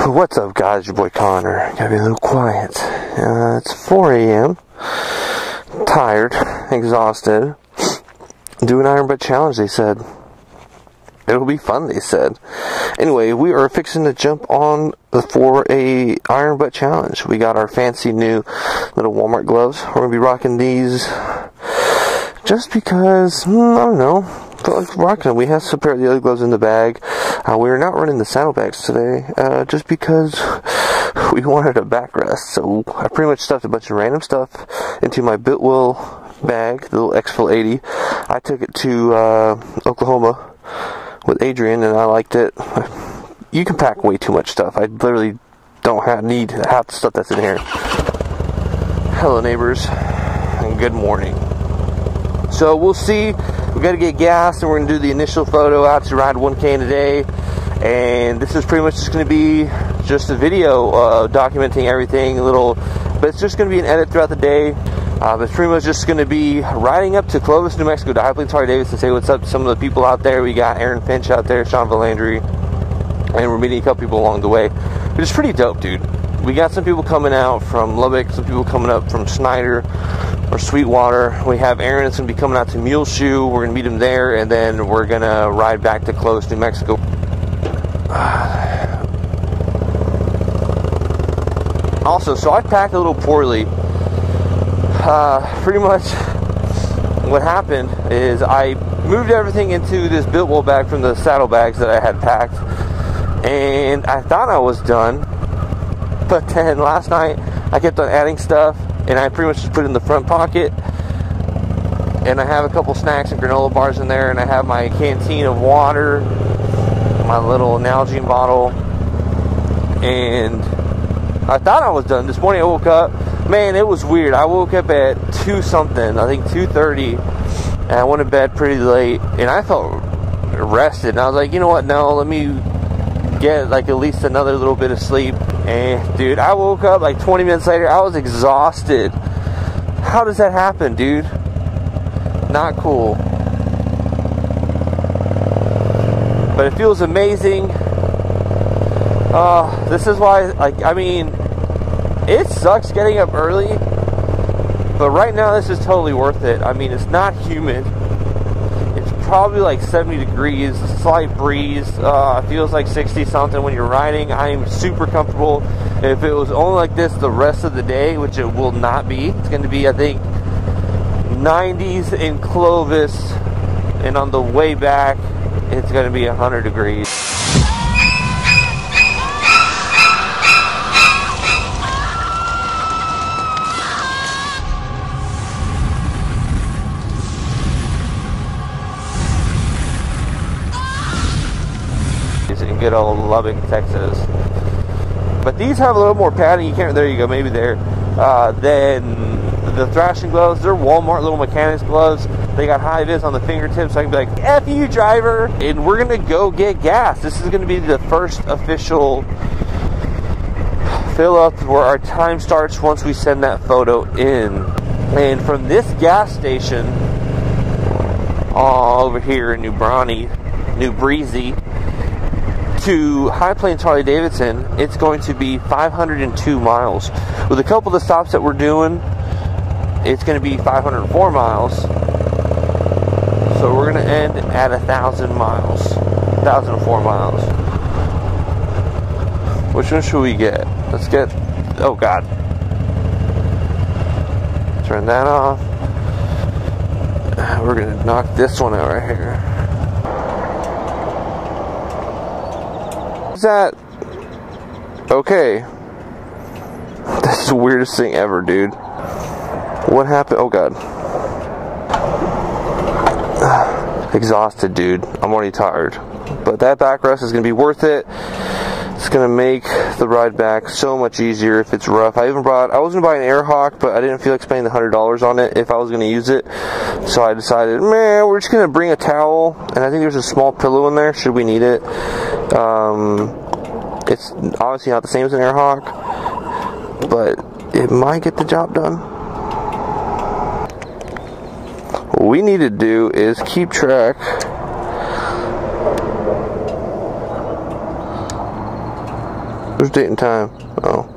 What's up, guys? Your boy Connor. Gotta be a little quiet. It's 4 a.m. Tired, exhausted. Do an iron butt challenge, they said. It'll be fun, they said. Anyway, we are fixing to jump on for a iron butt challenge. We got our fancy new little Walmart gloves. We're gonna be rocking these just because, I don't know, felt like rocking them. We have some pair of the other gloves in the bag. We're not running the saddlebags today, just because we wanted a backrest. So I pretty much stuffed a bunch of random stuff into my Bitwill bag, the little X-Full 80. I took it to Oklahoma with Adrian, and I liked it. You can pack way too much stuff. I literally don't need half the stuff that's in here. Hello, neighbors, and good morning. So we'll see. We got to get gas, and we're going to do the initial photo out to ride 1K in a day. And this is pretty much just going to be just a video documenting everything, but it's just going to be an edit throughout the day. It's pretty much just going to be riding up to Clovis, New Mexico to High Plains Harley-Davidson, say what's up to some of the people out there. We got Aaron Finch out there, Sean Valandry, and we're meeting a couple people along the way. But it's pretty dope, dude. We got some people coming out from Lubbock, some people coming up from Snyder or Sweetwater. We have Aaron that's going to be coming out to Muleshoe. We're going to meet him there, and then we're going to ride back to Clovis, New Mexico. Also, so I packed a little poorly. Pretty much what happened is I moved everything into this Bitwill bag from the saddlebags that I had packed, and I thought I was done, but then last night I kept on adding stuff, and I pretty much just put it in the front pocket, and I have a couple snacks and granola bars in there, and I have my canteen of water, my little Nalgene bottle, and I thought I was done. This morning I woke up, man, it was weird. I woke up at 2 something, I think 2:30, and I went to bed pretty late, and I felt rested, and I was like, you know what, no, let me get like at least another little bit of sleep. And dude, I woke up like 20 minutes later, I was exhausted. How does that happen, dude? Not cool. But it feels amazing. This is why, like, I mean, it sucks getting up early, but right now this is totally worth it. I mean, it's not humid. It's probably like 70 degrees, slight breeze. It feels like 60 something when you're riding. I'm super comfortable. If it was only like this the rest of the day, which it will not be, it's going to be, I think, 90s in Clovis, and on the way back it's going to be 100 degrees. In good old Lubbock, Texas. But these have a little more padding. You can't, there you go, maybe there. Then the thrashing gloves, they're Walmart little mechanics gloves. They got high vis on the fingertips, so I can be like, F you, driver. And we're gonna go get gas. This is gonna be the first official fill up where our time starts once we send that photo in. And from this gas station over here in New Breezy, to High Plains Harley-Davidson, it's going to be 502 miles. With a couple of the stops that we're doing, it's going to be 504 miles. So we're going to end at 1,000 miles. 1,004 miles. Which one should we get? Let's get, oh God. Turn that off. We're going to knock this one out right here. Is that okay? This is the weirdest thing ever, dude. What happened? Oh God. Exhausted, dude. I'm already tired, but that backrest is gonna be worth it. It's gonna make the ride back so much easier if it's rough. I was gonna buy an Airhawk, but I didn't feel like spending the $100 on it if I was gonna use it. So I decided, man, we're just gonna bring a towel, and I think there's a small pillow in there should we need it. It's obviously not the same as an Airhawk, but it might get the job done. What we need to do is keep track There's date and time. Oh.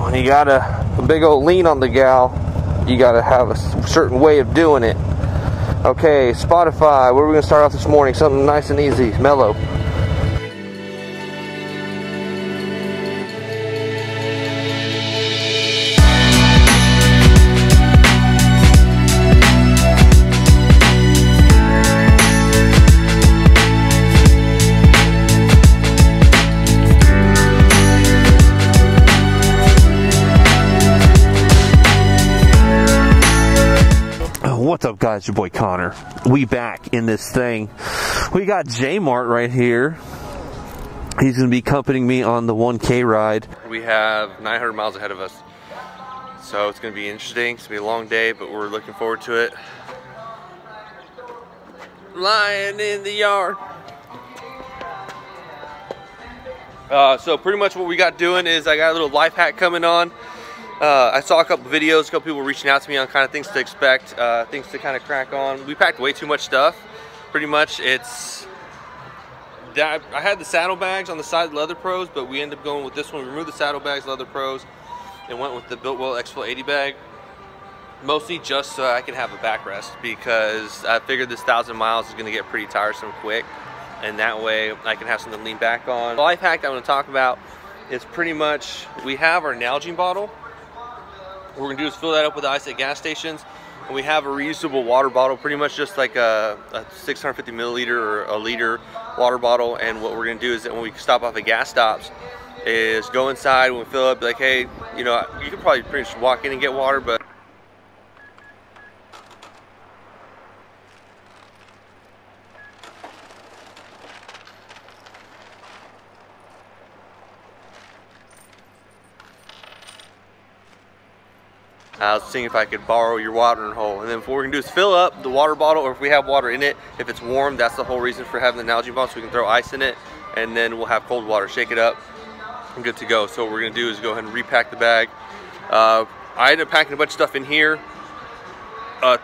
When you got a big old lean on the gal, you gotta have a certain way of doing it. Okay, Spotify, where are we gonna start off this morning? Something nice and easy, mellow. What's up, guys? Your boy Connor. We back in this thing. We got J-Mart right here. He's going to be accompanying me on the 1K ride. We have 900 miles ahead of us. So it's going to be interesting. It's going to be a long day, but we're looking forward to it. Lying in the yard. So pretty much what we got doing is I got a little life hack coming on. I saw a couple videos, a couple people reaching out to me on kind of things to expect, things to kind of crack on. We packed way too much stuff. Pretty much it's, I had the saddlebags on the side of the Leather Pros, but we ended up going with this one. We removed the saddlebags, Leather Pros, and went with the Biltwell X-Fuel 80 bag. Mostly just so I can have a backrest, because I figured this 1,000 miles is going to get pretty tiresome quick, and that way I can have something to lean back on. The life hack I want to talk about is pretty much, we have our Nalgene bottle. What we're gonna do is fill that up with ice at gas stations, and we have a reusable water bottle, pretty much just like a 650 milliliter or a liter water bottle. And what we're gonna do is that when we stop off at gas stops, is go inside when we fill up, be like, hey, you know, you could probably pretty much walk in and get water, but I was seeing if I could borrow your watering hole. And then what we're gonna do is fill up the water bottle, or if we have water in it, if it's warm, that's the whole reason for having the Nalgene bottle, so we can throw ice in it, and then we'll have cold water, shake it up, and good to go. So what we're gonna do is go ahead and repack the bag. I ended up packing a bunch of stuff in here,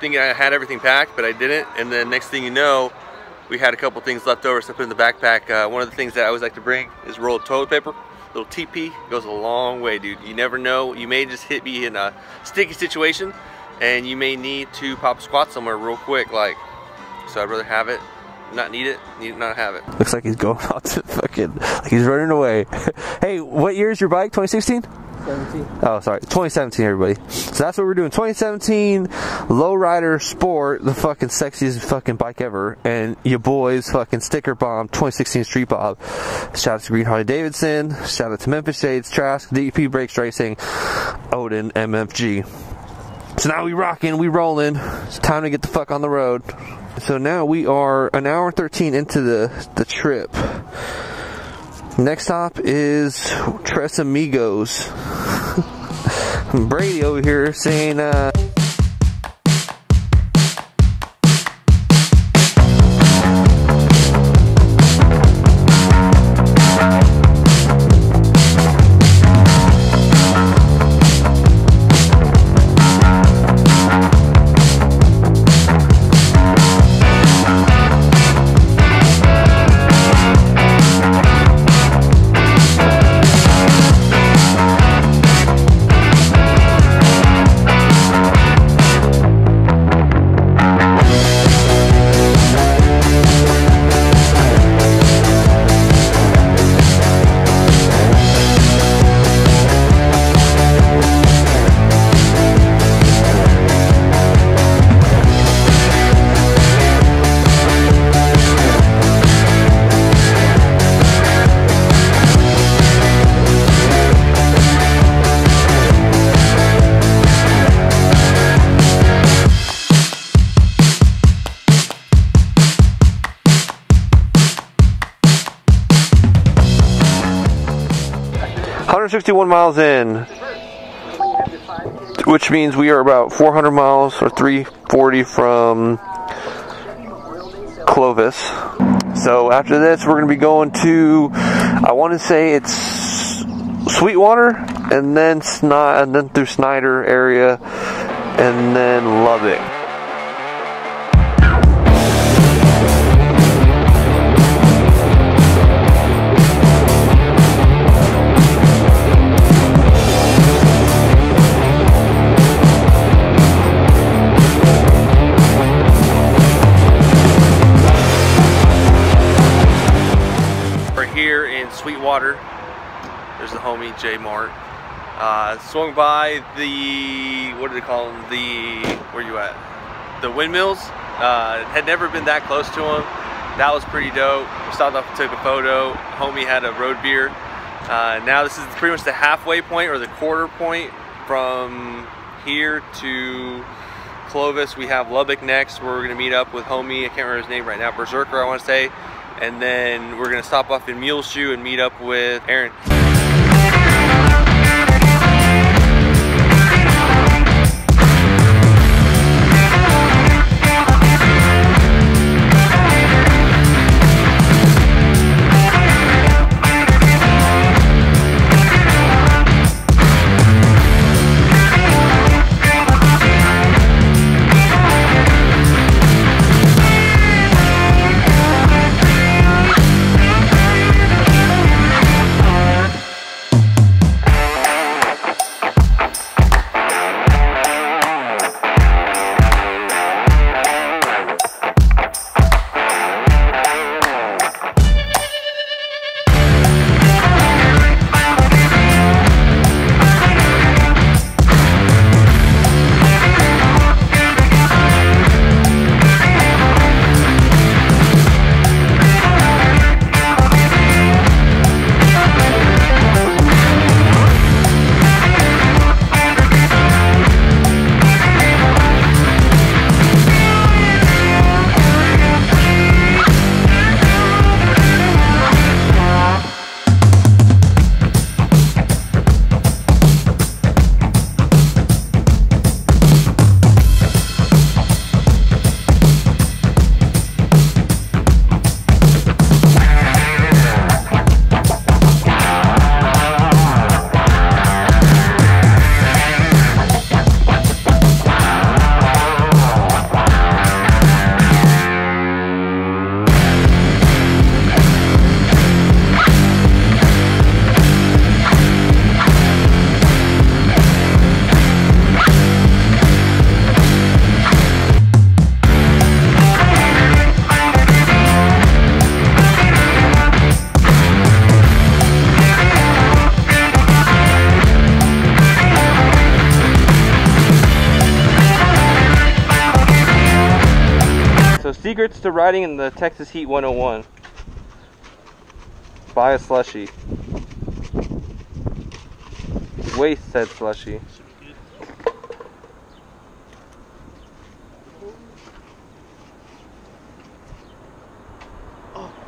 thinking I had everything packed, but I didn't. And then next thing you know, we had a couple things left over, so I put in the backpack. One of the things that I always like to bring is a roll of toilet paper. Little TP goes a long way, dude. You never know. You may just be in a sticky situation, and you may need to pop a squat somewhere real quick. Like, so I'd rather have it, not need it not have it. Looks like he's going out to fucking, like he's running away. Hey, what year is your bike? 2016? 17. Oh, sorry, 2017, everybody. So that's what we're doing. 2017 Lowrider Sport, the fucking sexiest fucking bike ever, and your boys fucking sticker bomb 2016 Street Bob. Shout out to Green Harley Davidson. Shout out to Memphis Shades, Trask, DP Brakes Racing, Odin, MFG. So now we rocking, we rolling. It's time to get the fuck on the road. So now we are an hour and 13 into the trip. Next stop is Tres Amigos. Brady over here saying, 61 miles in, which means we are about 400 miles or 340 from Clovis. So after this, we're going to be going to, I want to say it's Sweetwater, and then through Snyder area, and then Lubbock. Here in Sweetwater, there's the homie J Mart. Swung by the, what do they call them? Where you at? The windmills. Had never been that close to them. That was pretty dope. Stopped off and took a photo. Homie had a road beer. Now this is pretty much the halfway point or the quarter point from here to Clovis. We have Lubbock next, where we're gonna meet up with homie. I can't remember his name right now. Berserker, I want to say. And then we're gonna stop off in Muleshoe and meet up with Aaron. Secrets to riding in the Texas Heat 101. Buy a slushie. Waste said slushie.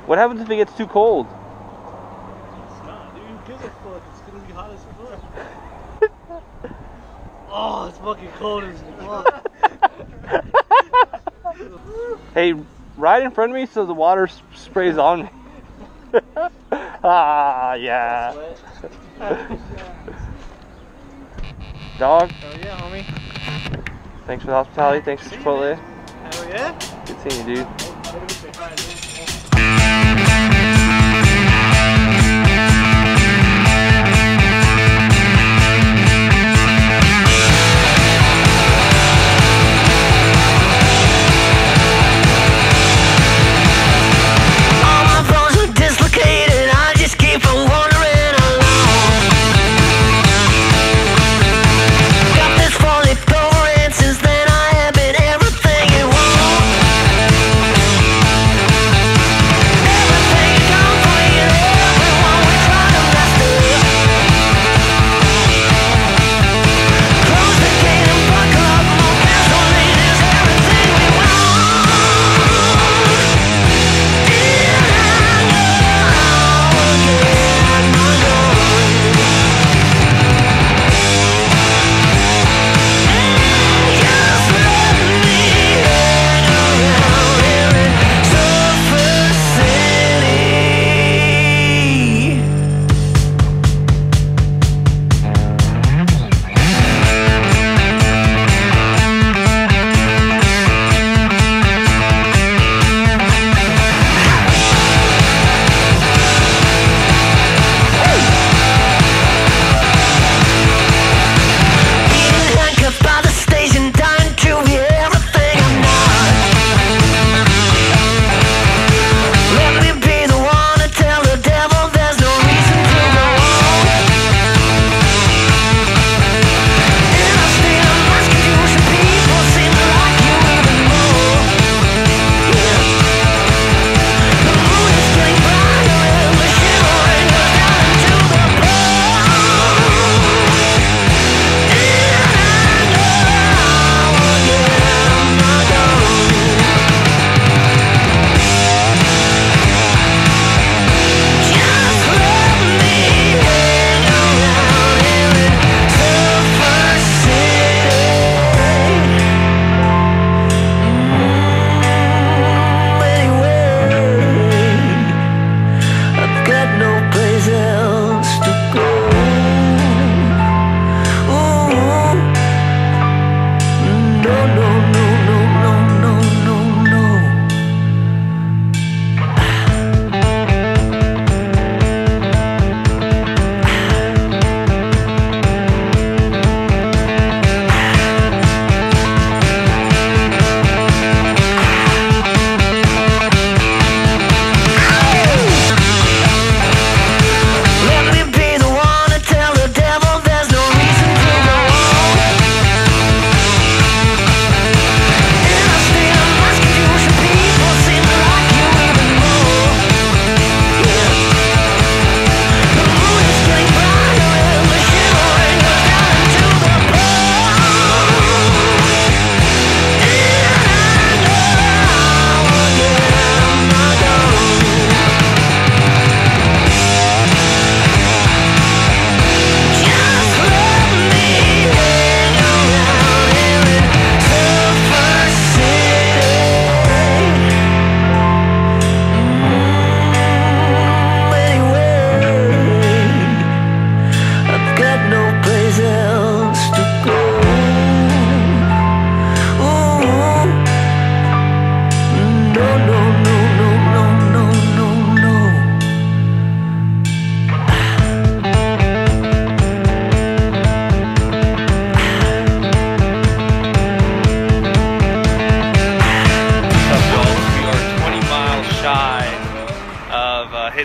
What happens if it gets too cold? It's not, dude. Who gives a fuck? It's gonna be hot as fuck. Oh, it's fucking cold as fuck. Hey, ride in front of me so the water sprays on me. Ah, yeah. Dog. Oh yeah, homie. Thanks for the hospitality. Thanks for Chipotle. Hell yeah. Good seeing you, dude. Everything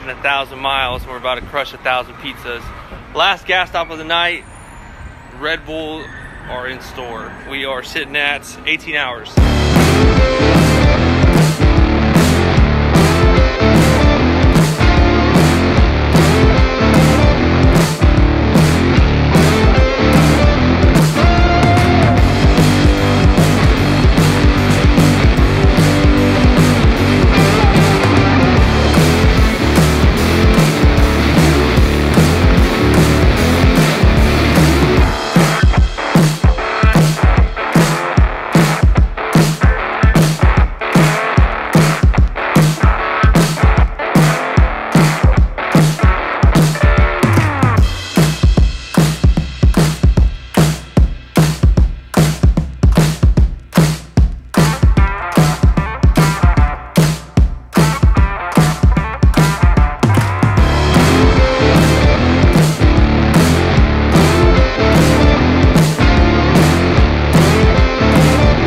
riding 1,000 miles and we're about to crush 1,000 pizzas. Last gas stop of the night. Red Bull are in store. We are sitting at 18 hours.